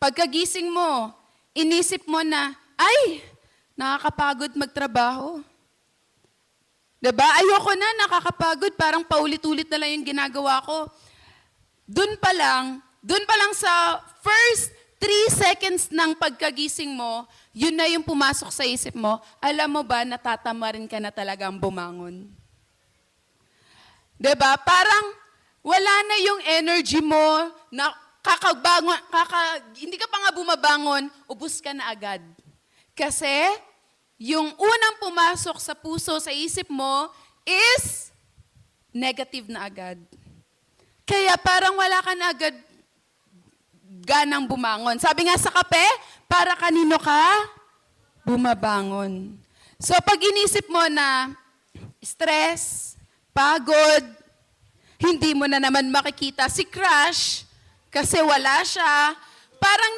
Pagkagising mo, inisip mo na, ay, nakakapagod magtrabaho. Diba? Ayoko na, nakakapagod, parang paulit-ulit na lang yung ginagawa ko. Doon pa lang sa first 3 seconds ng pagkagising mo, yun na yung pumasok sa isip mo, alam mo ba, natatamarin ka na talagang bumangon. Diba? Parang wala na yung energy mo na hindi ka pa nga bumabangon, ubos ka na agad. Kasi yung unang pumasok sa puso, sa isip mo, is negative na agad. Kaya parang wala ka na agad ganang bumangon. Sabi nga sa kape, para kanino ka bumabangon. So pag inisip mo na stress, pagod, hindi mo na naman makikita si crush kasi wala siya, parang